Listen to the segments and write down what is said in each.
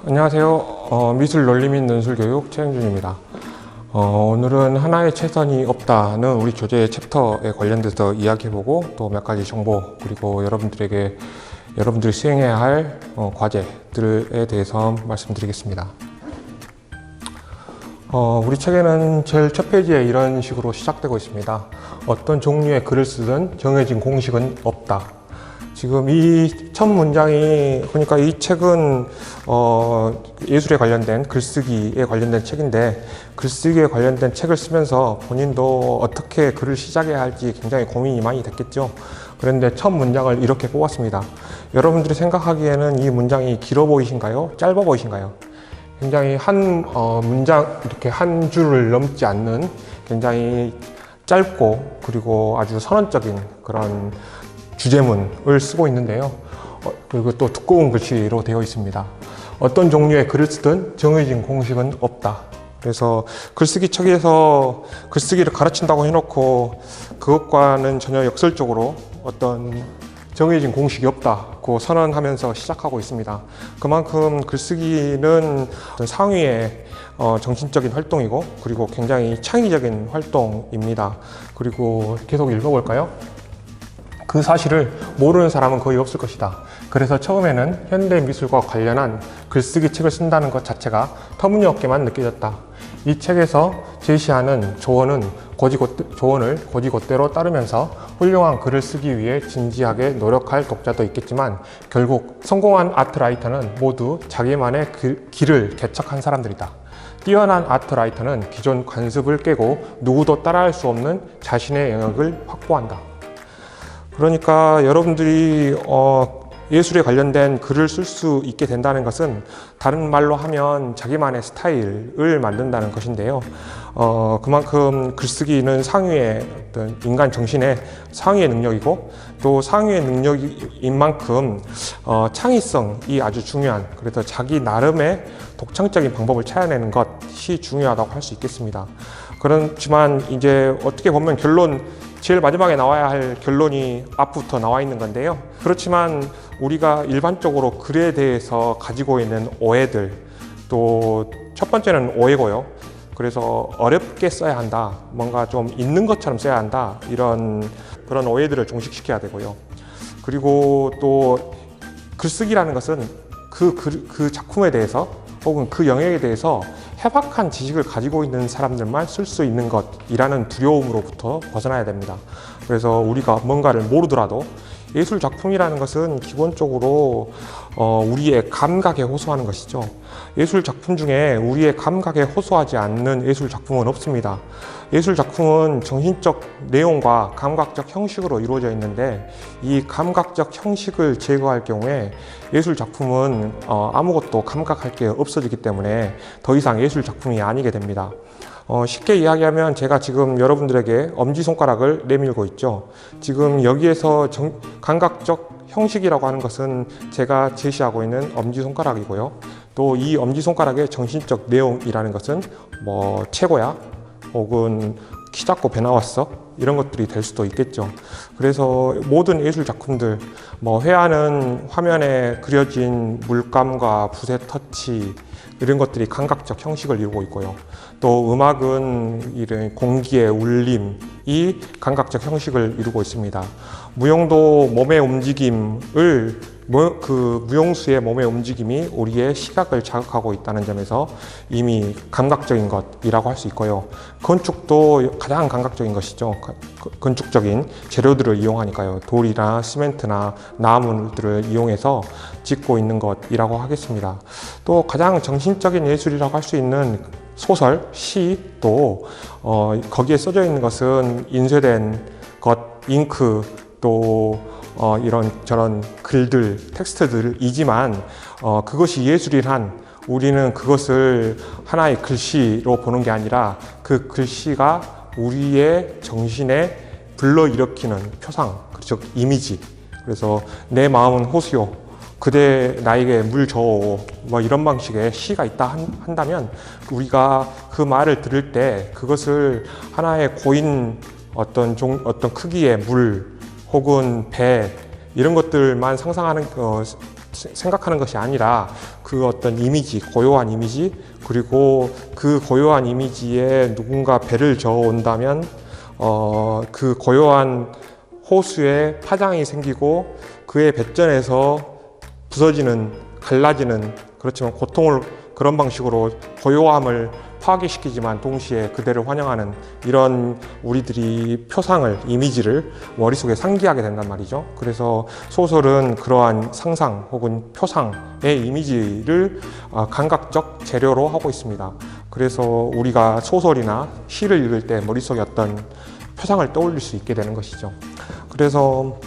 안녕하세요. 미술 논리 및 논술교육 최영준입니다. 오늘은 하나의 최선이 없다는 우리 교재의 챕터에 관련돼서 이야기해보고 또 몇 가지 정보 그리고 여러분들이 수행해야 할 과제들에 대해서 말씀드리겠습니다. 우리 책에는 제일 첫 페이지에 이런 식으로 시작되고 있습니다. 어떤 종류의 글을 쓰든 정해진 공식은 없다. 지금 이 첫 문장이, 그러니까 이 책은 예술에 관련된 글쓰기에 관련된 책인데, 글쓰기에 관련된 책을 쓰면서 본인도 어떻게 글을 시작해야 할지 굉장히 고민이 많이 됐겠죠. 그런데 첫 문장을 이렇게 뽑았습니다. 여러분들이 생각하기에는 이 문장이 길어 보이신가요? 짧아 보이신가요? 굉장히 한 문장, 이렇게 한 줄을 넘지 않는 굉장히 짧고 그리고 아주 선언적인 그런 주제문을 쓰고 있는데요. 그리고 또 두꺼운 글씨로 되어 있습니다. 어떤 종류의 글을 쓰든 정해진 공식은 없다. 그래서 글쓰기 책에서 글쓰기를 가르친다고 해놓고 그것과는 전혀 역설적으로 어떤 정해진 공식이 없다고 선언하면서 시작하고 있습니다. 그만큼 글쓰기는 상위의 정신적인 활동이고 그리고 굉장히 창의적인 활동입니다. 그리고 계속 읽어볼까요? 그 사실을 모르는 사람은 거의 없을 것이다. 그래서 처음에는 현대미술과 관련한 글쓰기 책을 쓴다는 것 자체가 터무니없게만 느껴졌다. 이 책에서 제시하는 조언을 곧이곧대로 따르면서 훌륭한 글을 쓰기 위해 진지하게 노력할 독자도 있겠지만 결국 성공한 아트라이터는 모두 자기만의 길을 개척한 사람들이다. 뛰어난 아트라이터는 기존 관습을 깨고 누구도 따라할 수 없는 자신의 영역을 확보한다. 그러니까 여러분들이 예술에 관련된 글을 쓸 수 있게 된다는 것은 다른 말로 하면 자기만의 스타일을 만든다는 것인데요. 그만큼 글쓰기는 상위의 어떤 인간 정신의 상위의 능력이고 또 상위의 능력인 만큼 창의성이 아주 중요한, 그래서 자기 나름의 독창적인 방법을 찾아내는 것이 중요하다고 할 수 있겠습니다. 그렇지만 이제 어떻게 보면 제일 마지막에 나와야 할 결론이 앞부터 나와 있는 건데요. 그렇지만 우리가 일반적으로 글에 대해서 가지고 있는 오해들, 또 첫 번째는 오해고요. 그래서 어렵게 써야 한다, 뭔가 좀 있는 것처럼 써야 한다, 그런 오해들을 종식시켜야 되고요. 그리고 또 글쓰기라는 것은 그 작품에 대해서 혹은 그 영역에 대해서 해박한 지식을 가지고 있는 사람들만 쓸 수 있는 것이라는 두려움으로부터 벗어나야 됩니다. 그래서 우리가 뭔가를 모르더라도 예술 작품이라는 것은 기본적으로 우리의 감각에 호소하는 것이죠. 예술 작품 중에 우리의 감각에 호소하지 않는 예술 작품은 없습니다. 예술 작품은 정신적 내용과 감각적 형식으로 이루어져 있는데, 이 감각적 형식을 제거할 경우에 예술 작품은 아무것도 감각할 게 없어지기 때문에 더 이상 예술 작품이 아니게 됩니다. 쉽게 이야기하면 제가 지금 여러분들에게 엄지손가락을 내밀고 있죠. 지금 여기에서 감각적 형식이라고 하는 것은 제가 제시하고 있는 엄지손가락이고요. 또 이 엄지손가락의 정신적 내용이라는 것은 뭐 최고야, 혹은 키 작고 배 나왔어, 이런 것들이 될 수도 있겠죠. 그래서 모든 예술 작품들, 회화는 화면에 그려진 물감과 붓의 터치, 이런 것들이 감각적 형식을 이루고 있고요. 또 음악은 이런 공기의 울림이 감각적 형식을 이루고 있습니다. 무용도 몸의 움직임을, 무용수의 몸의 움직임이 우리의 시각을 자극하고 있다는 점에서 이미 감각적인 것이라고 할 수 있고요. 건축도 가장 감각적인 것이죠. 건축적인 재료들을 이용하니까요. 돌이나 시멘트나 나무들을 이용해서 짓고 있는 것이라고 하겠습니다. 또 가장 정신적인 예술이라고 할 수 있는 소설, 시도 거기에 써져 있는 것은 인쇄된 것, 잉크, 또 이런저런 글들, 텍스트들이지만 그것이 예술이란, 우리는 그것을 하나의 글씨로 보는 게 아니라 그 글씨가 우리의 정신에 불러일으키는 표상, 즉 이미지. 그래서 내 마음은 호수요, 그대 나에게 물 저어, 이런 방식의 시가 있다 한다면 우리가 그 말을 들을 때 그것을 하나의 고인 어떤 크기의 물 혹은 배, 이런 것들만 상상하는 생각하는 것이 아니라 그 어떤 이미지, 고요한 이미지, 그리고 그 고요한 이미지에 누군가 배를 저어 온다면 그 고요한 호수에 파장이 생기고 그의 배전에서 부서지는, 갈라지는, 그렇지만 고통을 그런 방식으로 고요함을 파괴시키지만 동시에 그대를 환영하는 이런 우리들이 표상을, 이미지를 머릿속에 상기하게 된단 말이죠. 그래서 소설은 그러한 상상 혹은 표상의 이미지를 감각적 재료로 하고 있습니다. 그래서 우리가 소설이나 시를 읽을 때 머릿속에 어떤 표상을 떠올릴 수 있게 되는 것이죠. 그래서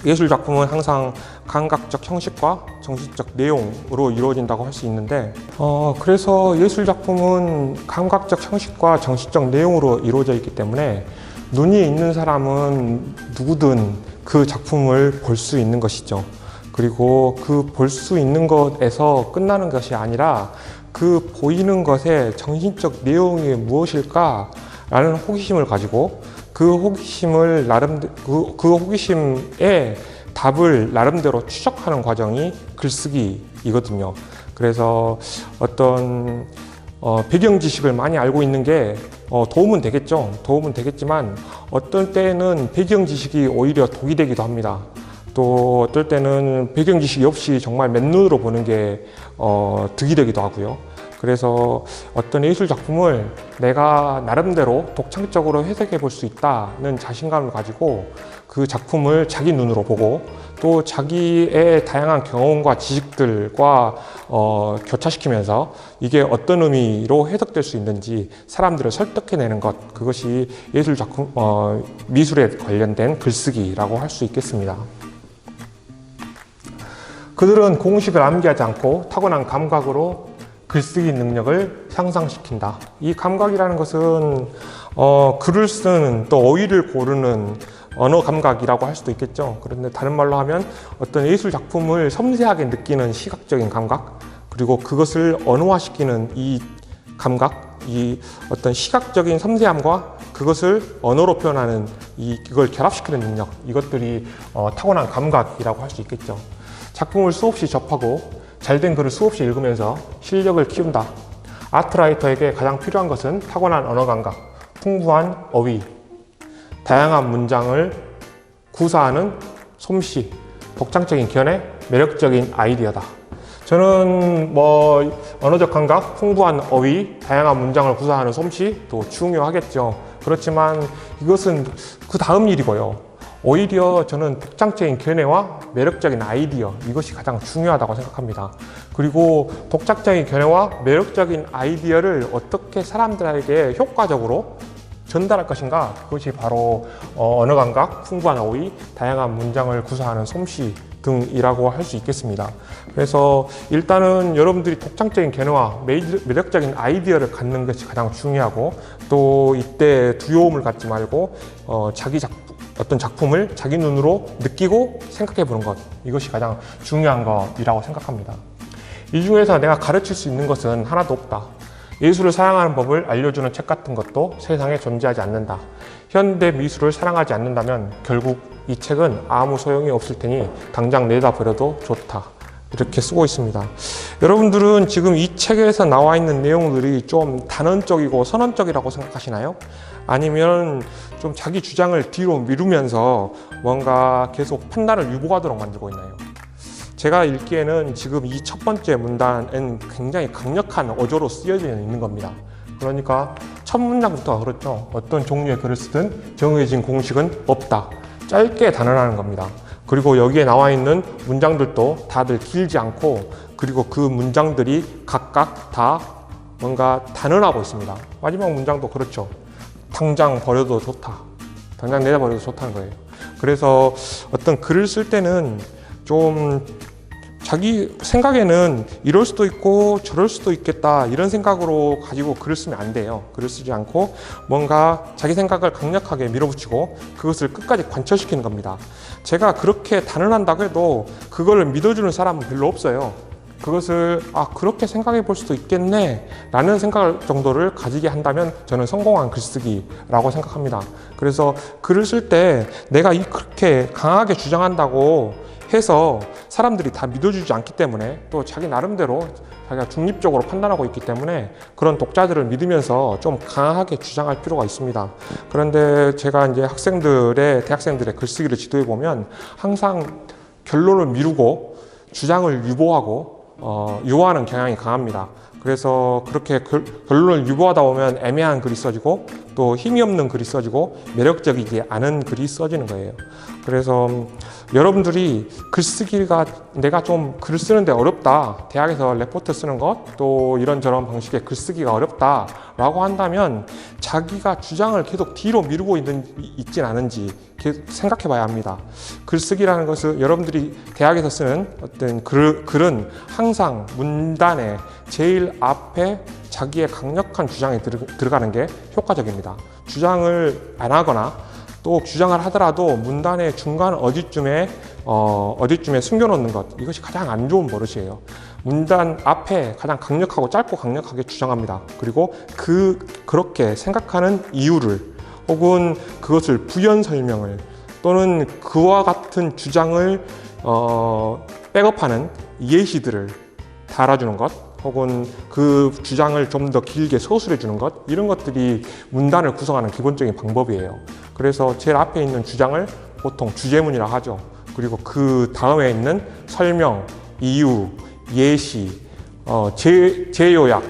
예술 작품은 항상 감각적 형식과 정신적 내용으로 이루어진다고 할 수 있는데 그래서 예술 작품은 감각적 형식과 정신적 내용으로 이루어져 있기 때문에 눈이 있는 사람은 누구든 그 작품을 볼 수 있는 것이죠. 그리고 그 볼 수 있는 것에서 끝나는 것이 아니라 그 보이는 것의 정신적 내용이 무엇일까 라는 호기심을 가지고 그 호기심을 그 호기심의 답을 나름대로 추적하는 과정이 글쓰기이거든요. 그래서 어떤 배경 지식을 많이 알고 있는 게 도움은 되겠죠. 도움은 되겠지만 어떤 때는 배경 지식이 오히려 독이 되기도 합니다. 또 어떨 때는 배경 지식이 없이 정말 맨눈으로 보는 게 득이 되기도 하고요. 그래서 어떤 예술 작품을 내가 나름대로 독창적으로 해석해 볼 수 있다는 자신감을 가지고 그 작품을 자기 눈으로 보고 또 자기의 다양한 경험과 지식들과 교차시키면서 이게 어떤 의미로 해석될 수 있는지 사람들을 설득해내는 것, 그것이 예술 작품, 미술에 관련된 글쓰기라고 할 수 있겠습니다. 그들은 공식을 암기하지 않고 타고난 감각으로 글쓰기 능력을 향상시킨다. 이 감각이라는 것은 글을 쓰는 또 어휘를 고르는 언어 감각이라고 할 수도 있겠죠. 그런데 다른 말로 하면 어떤 예술 작품을 섬세하게 느끼는 시각적인 감각, 그리고 그것을 언어화시키는 이 감각, 이 어떤 시각적인 섬세함과 그것을 언어로 표현하는 이걸 결합시키는 능력, 이것들이 타고난 감각이라고 할 수 있겠죠. 작품을 수없이 접하고 잘된 글을 수없이 읽으면서 실력을 키운다. 아트라이터에게 가장 필요한 것은 타고난 언어 감각, 풍부한 어휘, 다양한 문장을 구사하는 솜씨, 독창적인 견해, 매력적인 아이디어다. 저는 언어적 감각, 풍부한 어휘, 다양한 문장을 구사하는 솜씨도 중요하겠죠. 그렇지만 이것은 그 다음 일이고요. 오히려 저는 독창적인 견해와 매력적인 아이디어, 이것이 가장 중요하다고 생각합니다. 그리고 독창적인 견해와 매력적인 아이디어를 어떻게 사람들에게 효과적으로 전달할 것인가, 그것이 바로 언어 감각, 풍부한 어휘, 다양한 문장을 구사하는 솜씨 등이라고 할 수 있겠습니다. 그래서 일단은 여러분들이 독창적인 견해와 매력적인 아이디어를 갖는 것이 가장 중요하고, 또 이때 두려움을 갖지 말고 어떤 작품을 자기 눈으로 느끼고 생각해 보는 것, 이것이 가장 중요한 것이라고 생각합니다. 이 중에서 내가 가르칠 수 있는 것은 하나도 없다. 예술을 사랑하는 법을 알려주는 책 같은 것도 세상에 존재하지 않는다. 현대 미술을 사랑하지 않는다면 결국 이 책은 아무 소용이 없을 테니 당장 내다 버려도 좋다. 이렇게 쓰고 있습니다. 여러분들은 지금 이 책에서 나와 있는 내용들이 좀 단언적이고 선언적이라고 생각하시나요? 아니면 좀 자기 주장을 뒤로 미루면서 뭔가 계속 판단을 유보하도록 만들고 있나요? 제가 읽기에는 지금 이 첫 번째 문단은 굉장히 강력한 어조로 쓰여져 있는 겁니다. 그러니까 첫 문장부터 그렇죠. 어떤 종류의 글을 쓰든 정해진 공식은 없다. 짧게 단언하는 겁니다. 그리고 여기에 나와 있는 문장들도 다들 길지 않고, 그리고 그 문장들이 각각 다 뭔가 단언하고 있습니다. 마지막 문장도 그렇죠. 당장 버려도 좋다. 당장 내다버려도 좋다는 거예요. 그래서 어떤 글을 쓸 때는 좀 자기 생각에는 이럴 수도 있고 저럴 수도 있겠다, 이런 생각으로 가지고 글을 쓰면 안 돼요. 글을 쓰지 않고 뭔가 자기 생각을 강력하게 밀어붙이고 그것을 끝까지 관철시키는 겁니다. 제가 그렇게 단언한다고 해도 그걸 믿어주는 사람은 별로 없어요. 그것을 그렇게 생각해 볼 수도 있겠네 라는 생각 정도를 가지게 한다면 저는 성공한 글쓰기라고 생각합니다. 그래서 글을 쓸 때 내가 그렇게 강하게 주장한다고 해서 사람들이 다 믿어주지 않기 때문에, 또 자기 나름대로 자기가 중립적으로 판단하고 있기 때문에 그런 독자들을 믿으면서 좀 강하게 주장할 필요가 있습니다. 그런데 제가 이제 대학생들의 글쓰기를 지도해 보면 항상 결론을 미루고 주장을 유보하는 경향이 강합니다. 그래서 그렇게 결론을 유보하다 보면 애매한 글이 써지고, 또 힘이 없는 글이 써지고, 매력적이지 않은 글이 써지는 거예요. 그래서 여러분들이 글쓰기가 내가 좀 글 쓰는데 어렵다, 대학에서 레포트 쓰는 것, 또 이런저런 방식의 글쓰기가 어렵다 라고 한다면 자기가 주장을 계속 뒤로 미루고 있진 않은지 생각해 봐야 합니다. 글쓰기라는 것은, 여러분들이 대학에서 쓰는 어떤 글은 항상 문단의 제일 앞에 자기의 강력한 주장이 들어가는 게 효과적입니다. 주장을 안 하거나 또 주장을 하더라도 문단의 중간 어디쯤에 숨겨놓는 것, 이것이 가장 안 좋은 버릇이에요. 문단 앞에 가장 강력하고 짧고 강력하게 주장합니다. 그리고 그렇게 생각하는 이유를, 혹은 그것을 부연 설명을, 또는 그와 같은 주장을 백업하는 예시들을 달아주는 것, 혹은 그 주장을 좀 더 길게 서술해 주는 것, 이런 것들이 문단을 구성하는 기본적인 방법이에요. 그래서 제일 앞에 있는 주장을 보통 주제문이라 하죠. 그리고 그 다음에 있는 설명, 이유, 예시, 제요약,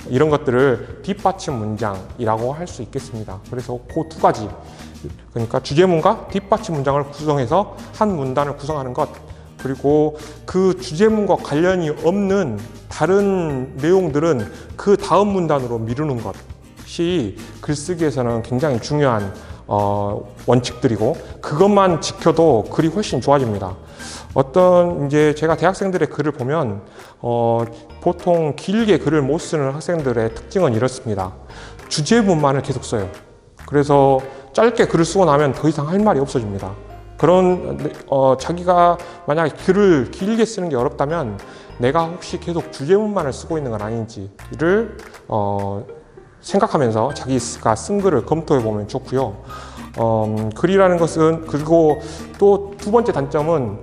이런 것들을 뒷받침 문장이라고 할 수 있겠습니다. 그래서 그 두 가지, 그러니까 주제문과 뒷받침 문장을 구성해서 한 문단을 구성하는 것, 그리고 그 주제문과 관련이 없는 다른 내용들은 그 다음 문단으로 미루는 것이 글쓰기에서는 굉장히 중요한 원칙들이고, 그것만 지켜도 글이 훨씬 좋아집니다. 이제 제가 대학생들의 글을 보면 보통 길게 글을 못 쓰는 학생들의 특징은 이렇습니다. 주제문만을 계속 써요. 그래서 짧게 글을 쓰고 나면 더 이상 할 말이 없어집니다. 자기가 만약에 글을 길게 쓰는 게 어렵다면 내가 혹시 계속 주제문만을 쓰고 있는 건 아닌지를 생각하면서 자기가 쓴 글을 검토해 보면 좋고요. 글이라는 것은, 그리고 또 두 번째 단점은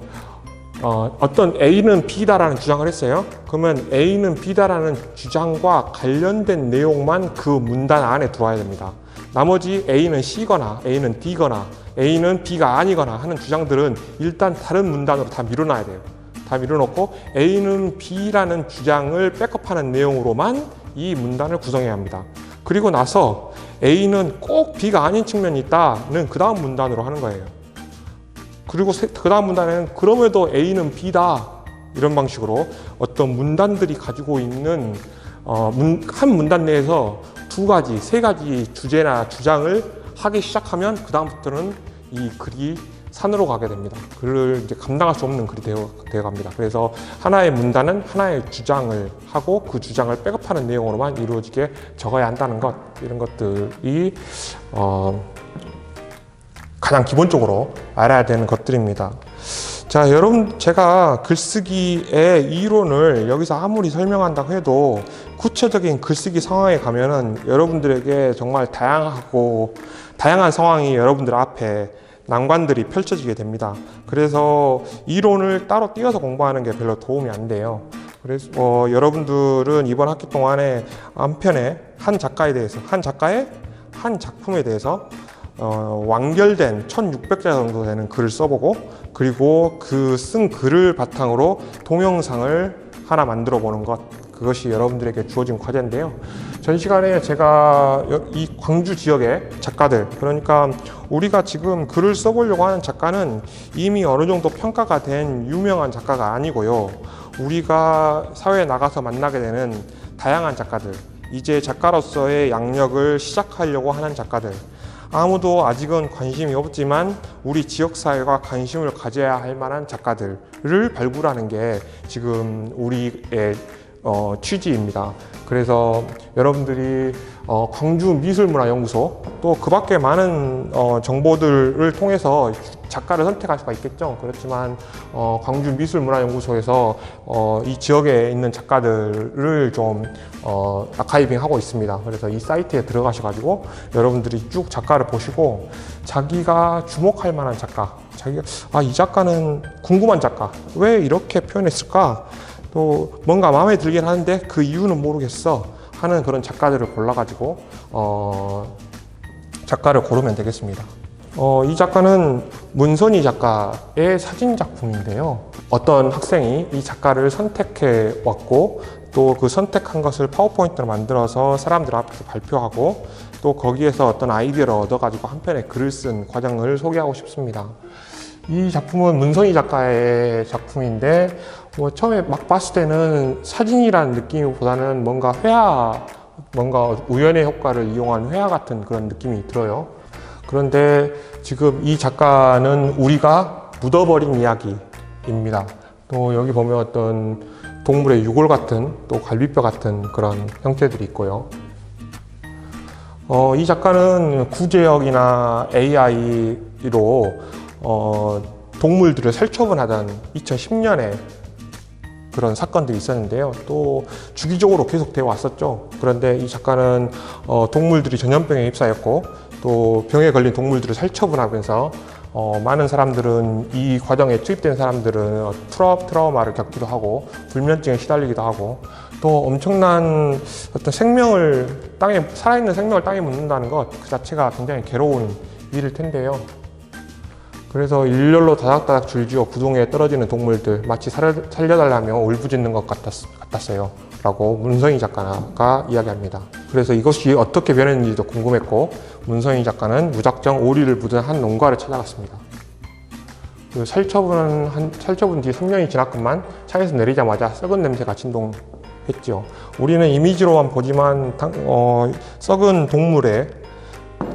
어떤 A는 B다라는 주장을 했어요. 그러면 A는 B다라는 주장과 관련된 내용만 그 문단 안에 들어와야 됩니다. 나머지 A는 C거나 A는 D거나 A는 B가 아니거나 하는 주장들은 일단 다른 문단으로 다 밀어놔야 돼요. 다 밀어놓고 A는 B라는 주장을 백업하는 내용으로만 이 문단을 구성해야 합니다. 그리고 나서 A는 꼭 B가 아닌 측면이 있다는 그 다음 문단으로 하는 거예요. 그리고 그 다음 문단에는 그럼에도 A는 B다, 이런 방식으로 어떤 문단들이 가지고 있는 한 문단 내에서 두 가지, 세 가지 주제나 주장을 하기 시작하면 그 다음부터는 이 글이 산으로 가게 됩니다. 글을 이제 감당할 수 없는 글이 되어 갑니다. 그래서 하나의 문단은 하나의 주장을 하고 그 주장을 백업하는 내용으로만 이루어지게 적어야 한다는 것, 이런 것들이 가장 기본적으로 알아야 되는 것들입니다. 자, 여러분, 제가 글쓰기의 이론을 여기서 아무리 설명한다고 해도 구체적인 글쓰기 상황에 가면은 여러분들에게 정말 다양한 상황이 여러분들 앞에 난관들이 펼쳐지게 됩니다. 그래서 이론을 따로 띄어서 공부하는 게 별로 도움이 안 돼요. 그래서 여러분들은 이번 학기 동안에 한편에 한 작가의 한 작품에 대해서 완결된 1600자 정도 되는 글을 써보고, 그리고 그 쓴 글을 바탕으로 동영상을 하나 만들어 보는 것, 그것이 여러분들에게 주어진 과제인데요. 전 시간에 제가 이 광주 지역의 작가들, 그러니까 우리가 지금 글을 써보려고 하는 작가는 이미 어느 정도 평가가 된 유명한 작가가 아니고요. 우리가 사회에 나가서 만나게 되는 다양한 작가들, 이제 작가로서의 양력을 시작하려고 하는 작가들, 아무도 아직은 관심이 없지만 우리 지역사회가 관심을 가져야 할 만한 작가들을 발굴하는 게 지금 우리의 취지입니다. 그래서 여러분들이 광주미술문화연구소, 또 그 밖에 많은 정보들을 통해서 작가를 선택할 수가 있겠죠. 그렇지만 광주미술문화연구소에서 이 지역에 있는 작가들을 좀 아카이빙하고 있습니다. 그래서 이 사이트에 들어가셔가지고 여러분들이 쭉 작가를 보시고 자기가 주목할 만한 작가, 자기가 이 작가는 궁금한 작가, 왜 이렇게 표현했을까? 또 뭔가 마음에 들긴 하는데 그 이유는 모르겠어 하는 그런 작가들을 골라가지고 작가를 고르면 되겠습니다. 이 작가는 문선희 작가의 사진 작품인데요. 어떤 학생이 이 작가를 선택해 왔고 또 그 선택한 것을 파워포인트로 만들어서 사람들 앞에서 발표하고 또 거기에서 어떤 아이디어를 얻어가지고 한 편의 글을 쓴 과정을 소개하고 싶습니다. 이 작품은 문선희 작가의 작품인데 처음에 막 봤을 때는 사진이라는 느낌보다는 뭔가 회화, 뭔가 우연의 효과를 이용한 회화 같은 그런 느낌이 들어요. 그런데 지금 이 작가는 우리가 묻어버린 이야기입니다. 또 여기 보면 어떤 동물의 유골 같은 또 갈비뼈 같은 그런 형태들이 있고요. 이 작가는 구제역이나 AI로 동물들을 살처분하던 2010년에 그런 사건들이 있었는데요. 또 주기적으로 계속 되어 왔었죠. 그런데 이 작가는 동물들이 전염병에 휩싸였고 또 병에 걸린 동물들을 살처분하면서 많은 사람들은 이 과정에 투입된 사람들은 트라우마를 겪기도 하고 불면증에 시달리기도 하고 또 엄청난 어떤 생명을 살아있는 생명을 땅에 묻는다는 것 그 자체가 굉장히 괴로운 일일 텐데요. 그래서 일렬로 다닥다닥 줄지어 구덩이에 떨어지는 동물들 마치 살려달라며 울부짖는 것 같았어요 라고 문선희 작가가 이야기합니다. 그래서 이것이 어떻게 변했는지도 궁금했고 문선희 작가는 무작정 오리를 묻은 한 농가를 찾아갔습니다. 그 살처분 뒤 3년이 지났건만 차에서 내리자마자 썩은 냄새가 진동했죠. 우리는 이미지로만 보지만 썩은 동물에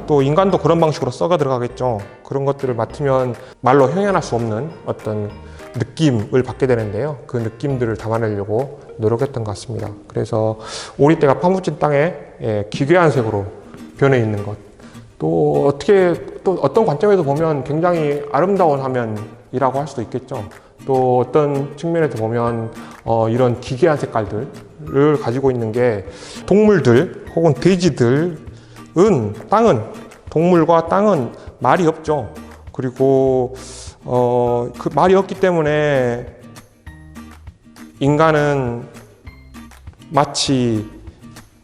또 인간도 그런 방식으로 썩어 들어가겠죠. 그런 것들을 맡으면 말로 형용할 수 없는 어떤 느낌을 받게 되는데요. 그 느낌들을 담아내려고 노력했던 것 같습니다. 그래서 오리떼가 파묻힌 땅에 기괴한 색으로 변해 있는 것. 또 어떤 관점에서 보면 굉장히 아름다운 화면이라고 할 수도 있겠죠. 또 어떤 측면에서 보면 이런 기괴한 색깔들을 가지고 있는 게 동물들 혹은 돼지들은 동물과 땅은 말이 없죠. 그리고 그 말이 없기 때문에 인간은 마치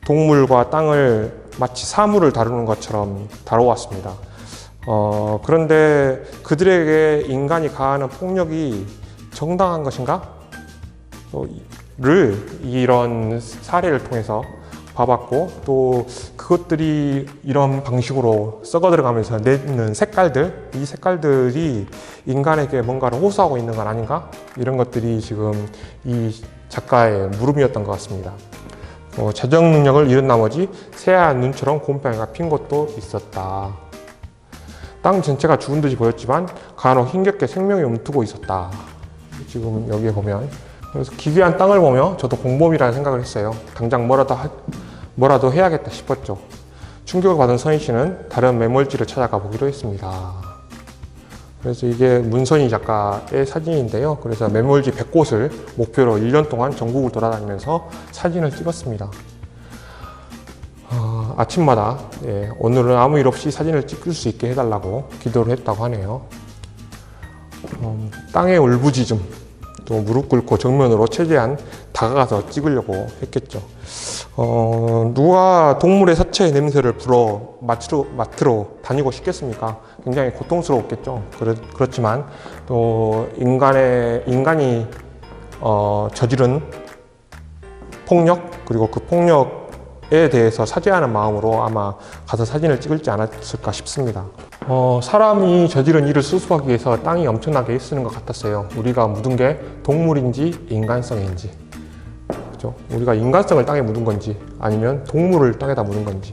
동물과 땅을 마치 사물을 다루는 것처럼 다뤄왔습니다. 그런데 그들에게 인간이 가하는 폭력이 정당한 것인가? 를 이런 사례를 통해서 봐봤고 또 그것들이 이런 방식으로 썩어 들어가면서 내는 색깔들, 이 색깔들이 인간에게 뭔가를 호소하고 있는 건 아닌가? 이런 것들이 지금 이 작가의 물음이었던 것 같습니다. 재정 능력을 잃은 나머지 새하얀 눈처럼 곰팡이가 핀 것도 있었다. 땅 전체가 죽은 듯이 보였지만 간혹 힘겹게 생명이 움트고 있었다. 지금 여기에 보면 그래서 기괴한 땅을 보며 저도 공범이라는 생각을 했어요. 당장 뭐라도 해야겠다 싶었죠. 충격을 받은 선희 씨는 다른 매몰지를 찾아가 보기로 했습니다. 그래서 이게 문선희 작가의 사진인데요. 그래서 매몰지 100곳을 목표로 1년 동안 전국을 돌아다니면서 사진을 찍었습니다. 아침마다 오늘은 아무 일 없이 사진을 찍을 수 있게 해달라고 기도를 했다고 하네요. 땅의 울부짖음, 또 무릎 꿇고 정면으로 최대한 다가가서 찍으려고 했겠죠. 누가 동물의 사체의 냄새를 맡으러 다니고 싶겠습니까? 굉장히 고통스러웠겠죠. 그렇지만 또 인간이 저지른 폭력 그리고 그 폭력에 대해서 사죄하는 마음으로 아마 가서 사진을 찍을지 않았을까 싶습니다. 사람이 저지른 일을 수습하기 위해서 땅이 엄청나게 쓰는 것 같았어요. 우리가 묻은 게 동물인지 인간성인지, 그렇죠? 우리가 인간성을 땅에 묻은 건지 아니면 동물을 땅에다 묻은 건지.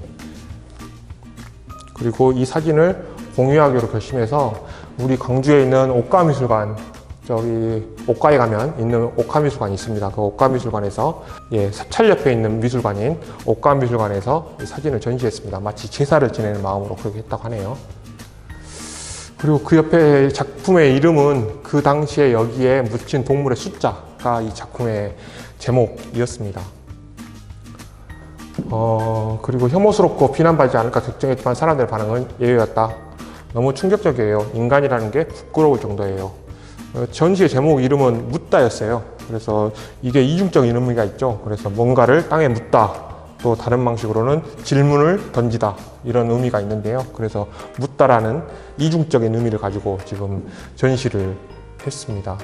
그리고 이 사진을 공유하기로 결심해서 우리 광주에 있는 옥가미술관, 저기 옥가에 가면 있는 옥가미술관이 있습니다. 그 옥가미술관에서 사찰 옆에 있는 미술관인 옥가미술관에서 이 사진을 전시했습니다. 마치 제사를 지내는 마음으로 그렇게 했다고 하네요. 그리고 그 옆에 작품의 이름은 그 당시에 여기에 묻힌 동물의 숫자가 이 작품의 제목이었습니다. 그리고 혐오스럽고 비난받지 않을까 걱정했지만 사람들의 반응은 예외였다. 너무 충격적이에요. 인간이라는 게 부끄러울 정도예요. 전시의 제목 이름은 묻다였어요. 그래서 이게 이중적인 의미가 있죠. 그래서 뭔가를 땅에 묻다, 또 다른 방식으로는 질문을 던지다, 이런 의미가 있는데요. 그래서 묻다라는 이중적인 의미를 가지고 지금 전시를 했습니다.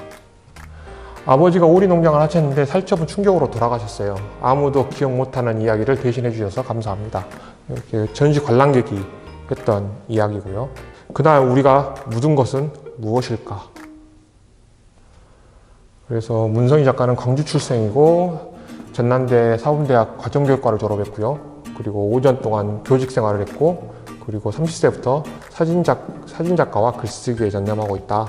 아버지가 오리 농장을 하셨는데 살처분 충격으로 돌아가셨어요. 아무도 기억 못하는 이야기를 대신해 주셔서 감사합니다. 이렇게 전시 관람객이 했던 이야기고요. 그날 우리가 묻은 것은 무엇일까? 그래서 문성희 작가는 광주 출생이고 전남대 사범대학 과정교육과를 졸업했고요. 그리고 5년 동안 교직 생활을 했고, 그리고 30세부터 사진작가와 글쓰기에 전념하고 있다.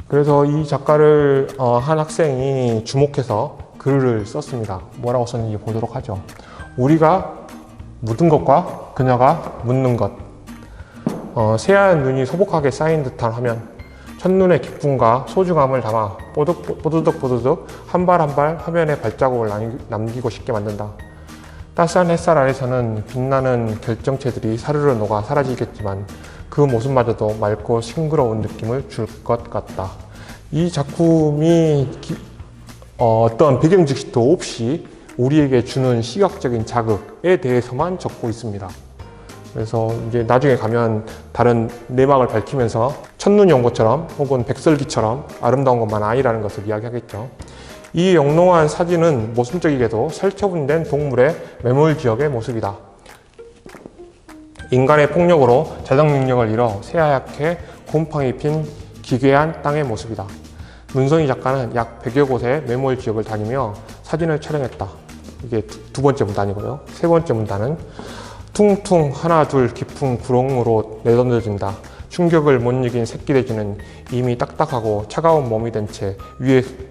그래서 이 작가를 한 학생이 주목해서 글을 썼습니다. 뭐라고 썼는지 보도록 하죠. 우리가 묻은 것과 그녀가 묻는 것. 새하얀 눈이 소복하게 쌓인 듯한 화면. 첫눈의 기쁨과 소중함을 담아 뽀드득 한 발 한 발 화면에 발자국을 남기고 싶게 만든다. 따스한 햇살 아래서는 빛나는 결정체들이 사르르 녹아 사라지겠지만 그 모습마저도 맑고 싱그러운 느낌을 줄 것 같다. 이 작품이 어떤 배경 지식도 없이 우리에게 주는 시각적인 자극에 대해서만 적고 있습니다. 그래서 이제 나중에 가면 다른 내막을 밝히면서 첫눈이 온 것처럼 혹은 백설기처럼 아름다운 것만 아니라는 것을 이야기하겠죠. 이 영롱한 사진은 모순적이게도 살처분된 동물의 매몰지역의 모습이다. 인간의 폭력으로 자정 능력을 잃어 새하얗게 곰팡이 핀 기괴한 땅의 모습이다. 문성희 작가는 약 100여 곳의 매몰지역을 다니며 사진을 촬영했다. 이게 두 번째 문단이고요. 세 번째 문단은 퉁퉁 하나 둘 깊은 구렁으로 내던져진다. 충격을 못 이긴 새끼돼지는 이미 딱딱하고 차가운 몸이 된 채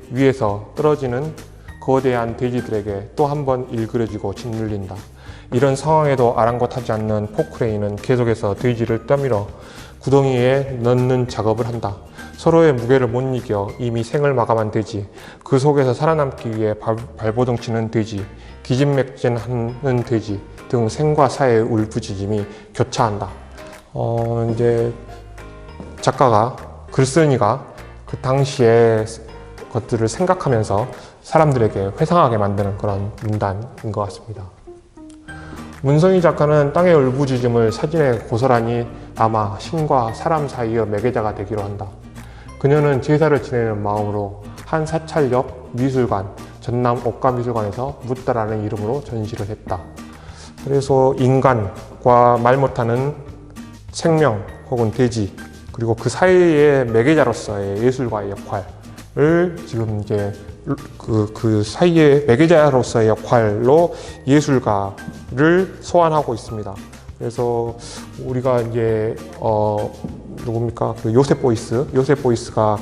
위에서 떨어지는 거대한 돼지들에게 또 한 번 일그러지고 짓눌린다. 이런 상황에도 아랑곳하지 않는 포크레인은 계속해서 돼지를 떠밀어 구덩이에 넣는 작업을 한다. 서로의 무게를 못 이겨 이미 생을 마감한 돼지, 그 속에서 살아남기 위해 발버둥치는 돼지, 기진맥진하는 돼지 등 생과 사의 울부짖음이 교차한다. 이제 작가가, 글쓴이가 그 당시의 것들을 생각하면서 사람들에게 회상하게 만드는 그런 문단인 것 같습니다. 문성희 작가는 땅의 울부짖음을 사진에 고스란히 담아 신과 사람 사이의 매개자가 되기로 한다. 그녀는 제사를 지내는 마음으로 한 사찰 옆 미술관, 전남 옥가미술관에서 묻다라는 이름으로 전시를 했다. 그래서 인간과 말 못하는 생명 혹은 돼지, 그리고 그 사이의 매개자로서의 예술가의 역할을 지금 이제 그 사이의 매개자로서의 역할로 예술가를 소환하고 있습니다. 그래서 우리가 이제 누굽니까? 그 요셉 보이스가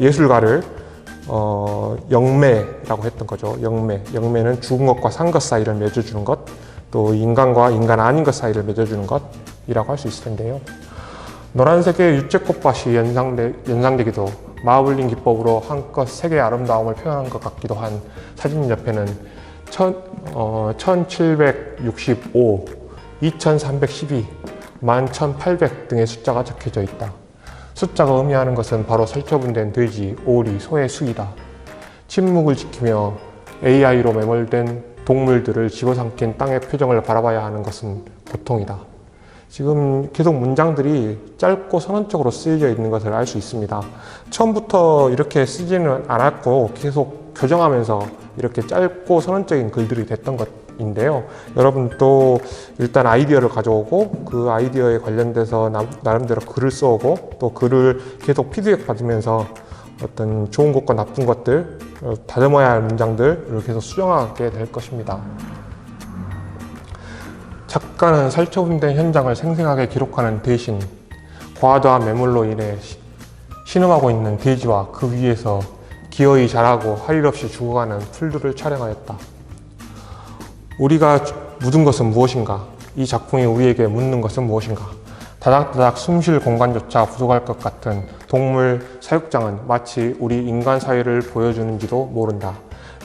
예술가를 영매라고 했던 거죠. 영매는 죽은 것과 산 것 사이를 맺어주는 것, 또 인간과 인간 아닌 것 사이를 맺어주는 것이라고 할 수 있을 텐데요. 노란색의 유채꽃밭이 연상되기도 마블링 기법으로 한껏 색의 아름다움을 표현한 것 같기도 한 사진 옆에는 1765, 2312, 11,800 등의 숫자가 적혀져 있다. 숫자가 의미하는 것은 바로 살처분된 돼지, 오리, 소의 수이다. 침묵을 지키며 AI로 매몰된 동물들을 집어삼킨 땅의 표정을 바라봐야 하는 것은 고통이다. 지금 계속 문장들이 짧고 선언적으로 쓰여져 있는 것을 알 수 있습니다. 처음부터 이렇게 쓰지는 않았고 계속 교정하면서 이렇게 짧고 선언적인 글들이 됐던 것인데요. 여러분 또 일단 아이디어를 가져오고 그 아이디어에 관련돼서 나름대로 글을 써오고 또 글을 계속 피드백 받으면서 어떤 좋은 것과 나쁜 것들, 다듬어야 할 문장들을 계속 수정하게 될 것입니다. 작가는 살처분된 현장을 생생하게 기록하는 대신 과도한 매몰로 인해 신음하고 있는 돼지와 그 위에서 기어이 자라고 할 일 없이 죽어가는 풀들을 촬영하였다. 우리가 묻은 것은 무엇인가? 이 작품이 우리에게 묻는 것은 무엇인가? 다닥다닥 숨쉴 공간조차 부족할 것 같은 동물 사육장은 마치 우리 인간 사회를 보여주는지도 모른다.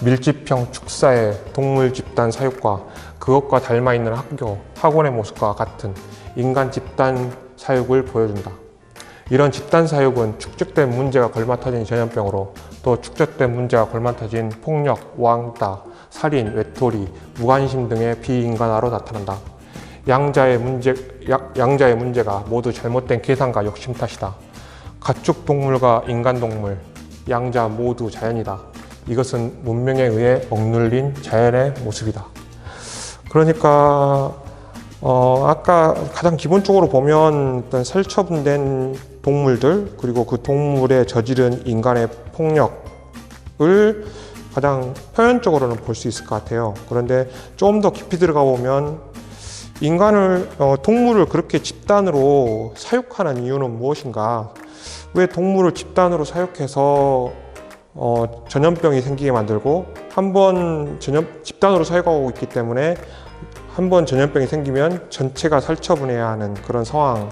밀집형 축사의 동물 집단 사육과 그것과 닮아있는 학교, 학원의 모습과 같은 인간 집단 사육을 보여준다. 이런 집단 사육은 축적된 문제가 걸맞춰진 전염병으로 또 축적된 문제가 걸맞춰진 폭력, 왕따, 살인, 외톨이, 무관심 등의 비인간화로 나타난다. 양자의 문제가 모두 잘못된 계산과 욕심 탓이다. 가축 동물과 인간 동물, 양자 모두 자연이다. 이것은 문명에 의해 억눌린 자연의 모습이다. 그러니까 아까 가장 기본적으로 보면 어떤 살처분된 동물들 그리고 그 동물에 저지른 인간의 폭력을 가장 표현적으로는 볼 수 있을 것 같아요. 그런데 좀 더 깊이 들어가 보면 동물을 그렇게 집단으로 사육하는 이유는 무엇인가? 왜 동물을 집단으로 사육해서 전염병이 생기게 만들고 집단으로 사육하고 있기 때문에 한 번 전염병이 생기면 전체가 살처분해야 하는 그런 상황에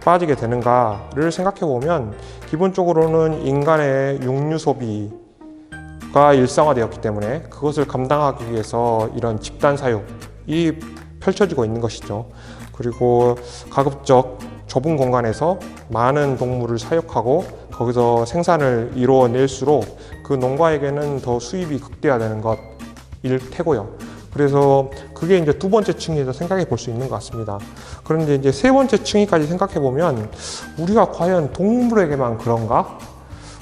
빠지게 되는가를 생각해 보면 기본적으로는 인간의 육류 소비가 일상화되었기 때문에 그것을 감당하기 위해서 이런 집단 사육이 펼쳐지고 있는 것이죠. 그리고 가급적 좁은 공간에서 많은 동물을 사육하고 거기서 생산을 이루어낼수록 그 농가에게는 더 수입이 극대화되는 것일 테고요. 그래서 그게 이제 두 번째 층에서 생각해 볼 수 있는 것 같습니다. 그런데 이제 세 번째 층위까지 생각해 보면 우리가 과연 동물에게만 그런가?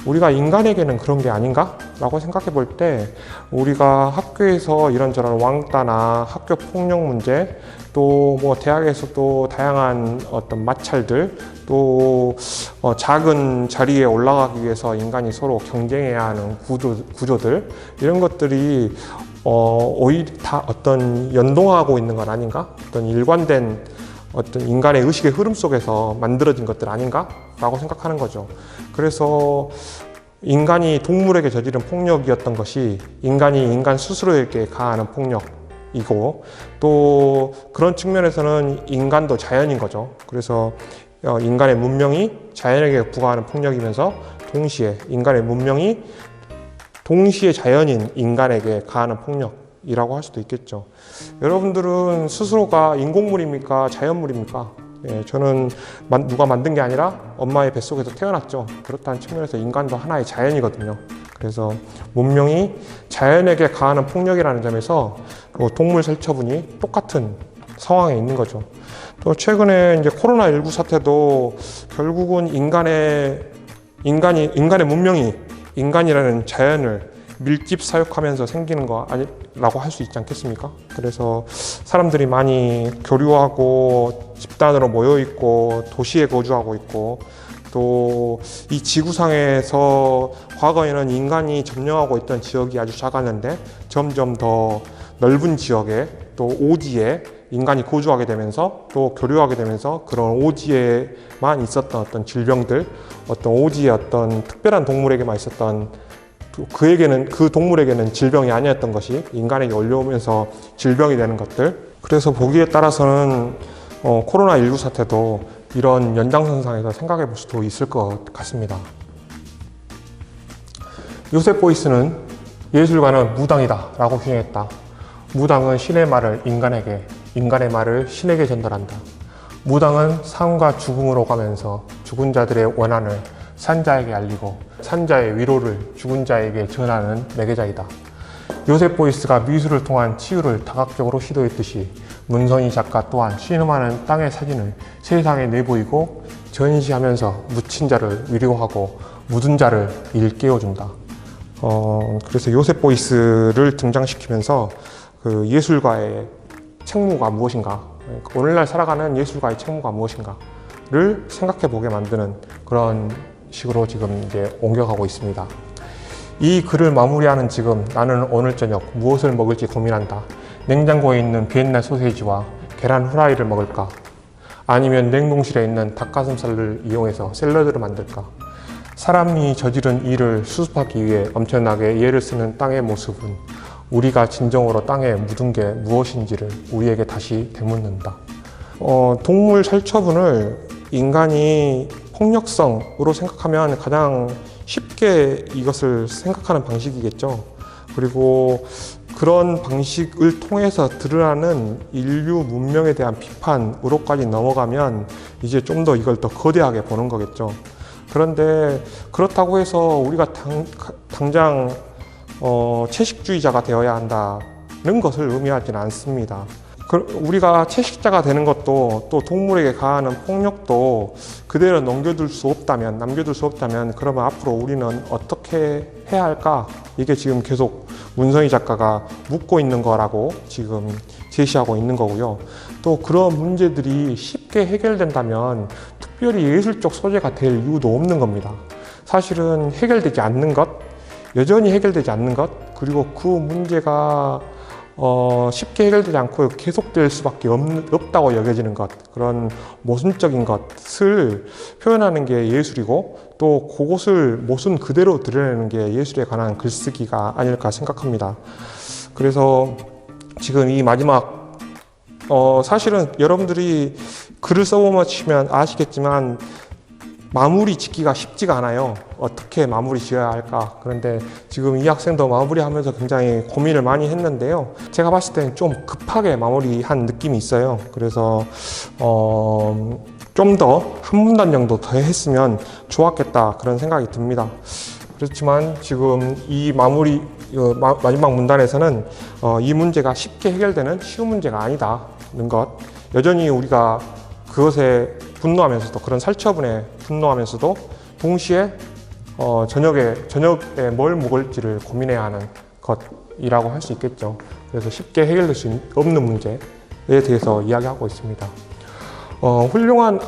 우리가 인간에게는 그런 게 아닌가? 라고 생각해 볼 때 우리가 학교에서 이런저런 왕따나 학교 폭력 문제 또 뭐 대학에서도 다양한 어떤 마찰들 또 작은 자리에 올라가기 위해서 인간이 서로 경쟁해야 하는 구조들 이런 것들이 오히려 다 어떤 연동하고 있는 건 아닌가? 어떤 일관된 어떤 인간의 의식의 흐름 속에서 만들어진 것들 아닌가? 라고 생각하는 거죠. 그래서 인간이 동물에게 저지른 폭력이었던 것이 인간이 인간 스스로에게 가하는 폭력이고 또 그런 측면에서는 인간도 자연인 거죠. 그래서 인간의 문명이 자연에게 부과하는 폭력이면서 동시에 인간의 문명이 동시에 자연인 인간에게 가하는 폭력이라고 할 수도 있겠죠. 여러분들은 스스로가 인공물입니까? 자연물입니까? 저는 누가 만든 게 아니라 엄마의 뱃속에서 태어났죠. 그렇다는 측면에서 인간도 하나의 자연이거든요. 그래서 문명이 자연에게 가하는 폭력이라는 점에서 동물 살처분이 똑같은 상황에 있는 거죠. 또 최근에 이제 코로나19 사태도 결국은 인간의 문명이 인간이라는 자연을 밀집 사육하면서 생기는 거 아니라고 할 수 있지 않겠습니까? 그래서 사람들이 많이 교류하고 집단으로 모여 있고 도시에 거주하고 있고 또 이 지구상에서 과거에는 인간이 점령하고 있던 지역이 아주 작았는데 점점 더 넓은 지역에 또 오지에 인간이 거주하게 되면서 또 교류하게 되면서 그런 오지에만 있었던 어떤 질병들 어떤 오지의 어떤 특별한 동물에게만 있었던 그 동물에게는 질병이 아니었던 것이 인간에게 올려오면서 질병이 되는 것들. 그래서 보기에 따라서는 코로나19 사태도 이런 연장선상에서 생각해 볼 수도 있을 것 같습니다. 요셉 보이스는 예술가는 무당이다 라고 표현했다. 무당은 신의 말을 인간에게, 인간의 말을 신에게 전달한다. 무당은 삶과 죽음으로 가면서 죽은 자들의 원한을 산자에게 알리고 산자의 위로를 죽은 자에게 전하는 매개자이다. 요셉 보이스가 미술을 통한 치유를 다각적으로 시도했듯이 문선희 작가 또한 신음하는 땅의 사진을 세상에 내보이고 전시하면서 묻힌 자를 위로하고 묻은 자를 일깨워준다. 그래서 요셉 보이스를 등장시키면서 그 예술가의 책무가 무엇인가, 오늘날 살아가는 예술가의 책무가 무엇인가를 생각해 보게 만드는 그런 식으로 지금 이제 옮겨가고 있습니다. 이 글을 마무리하는 지금 나는 오늘 저녁 무엇을 먹을지 고민한다. 냉장고에 있는 비엔나 소세지와 계란 후라이를 먹을까? 아니면 냉동실에 있는 닭가슴살을 이용해서 샐러드를 만들까? 사람이 저지른 일을 수습하기 위해 엄청나게 애를 쓰는 땅의 모습은 우리가 진정으로 땅에 묻은 게 무엇인지를 우리에게 다시 되묻는다. 동물 살처분을 인간이 폭력성으로 생각하면 가장 쉽게 이것을 생각하는 방식이겠죠. 그리고 그런 방식을 통해서 드러나는 인류 문명에 대한 비판으로까지 넘어가면 이제 좀 더 이걸 더 거대하게 보는 거겠죠. 그런데 그렇다고 해서 우리가 당장 채식주의자가 되어야 한다는 것을 의미하지는 않습니다. 우리가 채식자가 되는 것도 또 동물에게 가하는 폭력도 그대로 남겨둘 수 없다면 그러면 앞으로 우리는 어떻게 해야 할까? 이게 지금 계속 문성희 작가가 묻고 있는 거라고 지금 제시하고 있는 거고요. 또 그런 문제들이 쉽게 해결된다면 특별히 예술적 소재가 될 이유도 없는 겁니다. 사실은 해결되지 않는 것, 여전히 해결되지 않는 것, 그리고 그 문제가 쉽게 해결되지 않고 계속될 수밖에 없다고 여겨지는 것, 그런 모순적인 것을 표현하는 게 예술이고 또 그것을 모순 그대로 드러내는 게 예술에 관한 글쓰기가 아닐까 생각합니다. 그래서 지금 이 마지막 사실은 여러분들이 글을 써보시면 아시겠지만 마무리 짓기가 쉽지가 않아요. 어떻게 마무리 지어야 할까? 그런데 지금 이 학생도 마무리하면서 굉장히 고민을 많이 했는데요. 제가 봤을 때는 좀 급하게 마무리한 느낌이 있어요. 그래서 좀 더 한 문단 정도 더 했으면 좋았겠다 그런 생각이 듭니다. 그렇지만 지금 이 마지막 문단에서는 이 문제가 쉽게 해결되는 쉬운 문제가 아니다는 것, 여전히 우리가 그것에 분노하면서도, 그런 살처분에 분노하면서도 동시에 저녁에 뭘 먹을지를 고민해야 하는 것이라고 할 수 있겠죠. 그래서 쉽게 해결될 수 없는 문제에 대해서 이야기하고 있습니다.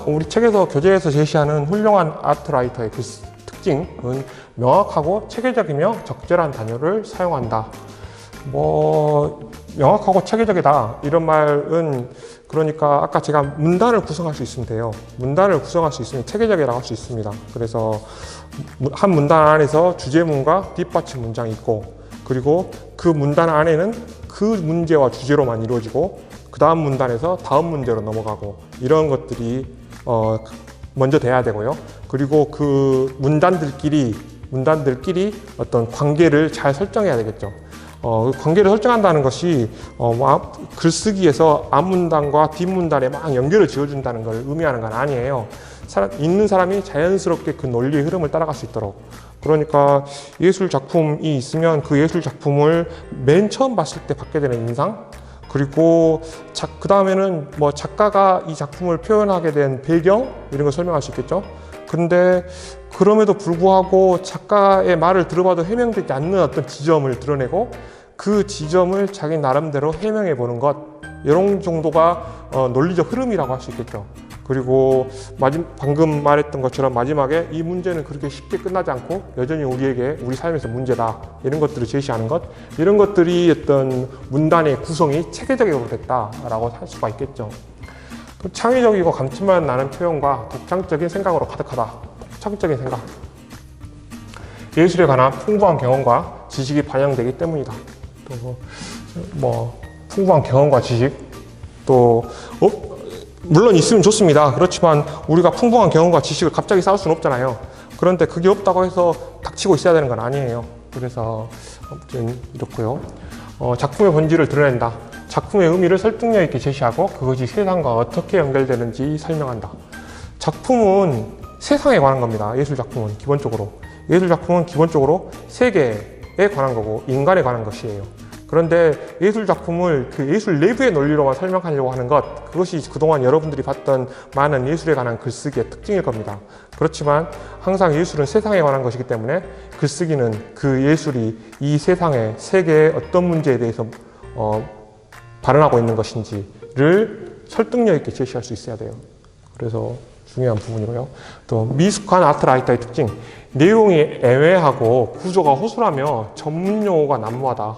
우리 책에서 교재에서 제시하는 훌륭한 아트라이터의 특징은 명확하고 체계적이며 적절한 단어를 사용한다. 명확하고 체계적이다 이런 말은, 그러니까 아까 제가 문단을 구성할 수 있으면 돼요. 문단을 구성할 수 있으면 체계적이라고 할 수 있습니다. 그래서 한 문단 안에서 주제문과 뒷받침 문장이 있고, 그리고 그 문단 안에는 그 문제와 주제로만 이루어지고 그 다음 문단에서 다음 문제로 넘어가고, 이런 것들이 먼저 돼야 되고요. 그리고 그 문단들끼리 어떤 관계를 잘 설정해야 되겠죠. 관계를 설정한다는 것이 글쓰기에서 앞문단과 뒷문단에 막 연결을 지어준다는 걸 의미하는 건 아니에요. 읽는 사람이 자연스럽게 그 논리의 흐름을 따라갈 수 있도록. 그러니까 예술 작품이 있으면 그 예술 작품을 맨 처음 봤을 때 받게 되는 인상, 그리고 그 다음에는 작가가 이 작품을 표현하게 된 배경, 이런 걸 설명할 수 있겠죠. 근데 그럼에도 불구하고 작가의 말을 들어봐도 해명되지 않는 어떤 지점을 드러내고 그 지점을 자기 나름대로 해명해 보는 것, 이런 정도가 논리적 흐름이라고 할 수 있겠죠. 그리고 방금 말했던 것처럼 마지막에 이 문제는 그렇게 쉽게 끝나지 않고 여전히 우리 삶에서 문제다, 이런 것들을 제시하는 것, 이런 것들이 어떤 문단의 구성이 체계적으로 됐다라고 할 수가 있겠죠. 창의적이고 감칠맛 나는 표현과 독창적인 생각으로 가득하다. 독창적인 생각. 예술에 관한 풍부한 경험과 지식이 반영되기 때문이다. 또 풍부한 경험과 지식, 또 물론 있으면 좋습니다. 그렇지만 우리가 풍부한 경험과 지식을 갑자기 쌓을 수는 없잖아요. 그런데 그게 없다고 해서 닥치고 있어야 되는 건 아니에요. 그래서 아무튼 이렇고요. 작품의 본질을 드러낸다. 작품의 의미를 설득력 있게 제시하고 그것이 세상과 어떻게 연결되는지 설명한다. 작품은 세상에 관한 겁니다. 예술 작품은 기본적으로 세계에 관한 거고 인간에 관한 것이에요. 그런데 예술 작품을 그 예술 내부의 논리로만 설명하려고 하는 것, 그것이 그동안 여러분들이 봤던 많은 예술에 관한 글쓰기의 특징일 겁니다. 그렇지만 항상 예술은 세상에 관한 것이기 때문에 글쓰기는 그 예술이 이 세상의 세계의 어떤 문제에 대해서 발언하고 있는 것인지를 설득력 있게 제시할 수 있어야 돼요. 그래서 중요한 부분이고요. 또 미숙한 아트라이터의 특징, 내용이 애매하고 구조가 허술하며 전문용어가 난무하다.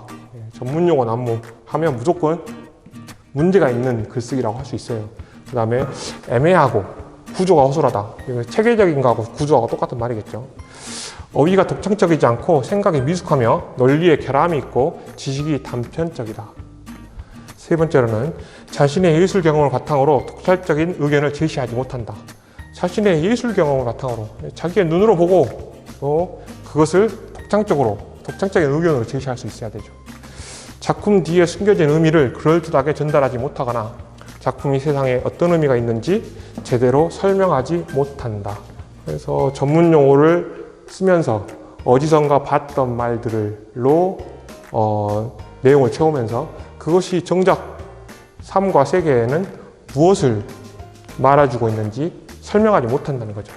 전문용어 난무하면 무조건 문제가 있는 글쓰기라고 할 수 있어요. 그 다음에 애매하고 구조가 허술하다. 이거 체계적인 거하고 구조하고 똑같은 말이겠죠. 어휘가 독창적이지 않고 생각이 미숙하며 논리에 결함이 있고 지식이 단편적이다. 세 번째로는 자신의 예술 경험을 바탕으로 독찰적인 의견을 제시하지 못한다. 자신의 예술 경험을 바탕으로 자기의 눈으로 보고 또 그것을 독창적인 의견으로 제시할 수 있어야 되죠. 작품 뒤에 숨겨진 의미를 그럴듯하게 전달하지 못하거나 작품이 세상에 어떤 의미가 있는지 제대로 설명하지 못한다. 그래서 전문 용어를 쓰면서 어디선가 봤던 말들로 내용을 채우면서 그것이 정작 삶과 세계에는 무엇을 말해주고 있는지 설명하지 못한다는 거죠.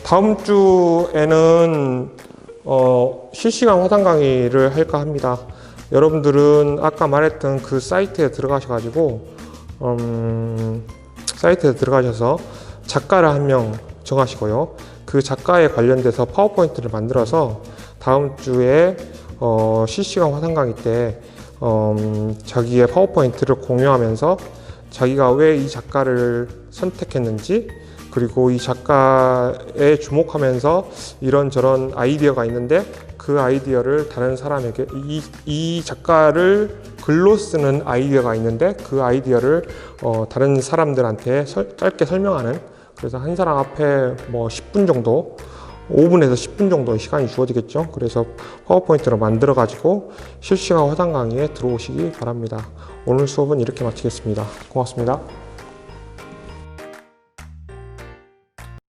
다음 주에는 실시간 화상 강의를 할까 합니다. 여러분들은 아까 말했던 그 사이트에 들어가셔가지고 사이트에 들어가셔서 작가를 한 명 정하시고요. 그 작가에 관련돼서 파워포인트를 만들어서 다음 주에 실시간 화상 강의 때 자기의 파워포인트를 공유하면서 자기가 왜 이 작가를 선택했는지, 그리고 이 작가에 주목하면서 이런저런 아이디어가 있는데 그 아이디어를 다른 사람에게, 이 작가를 글로 쓰는 아이디어가 있는데 그 아이디어를 다른 사람들한테 짧게 설명하는, 그래서 한 사람 앞에 뭐 10분 정도, 5분에서 10분 정도 시간이 주어지겠죠. 그래서 파워포인트를 만들어 가지고 실시간 화상 강의에 들어오시기 바랍니다. 오늘 수업은 이렇게 마치겠습니다. 고맙습니다.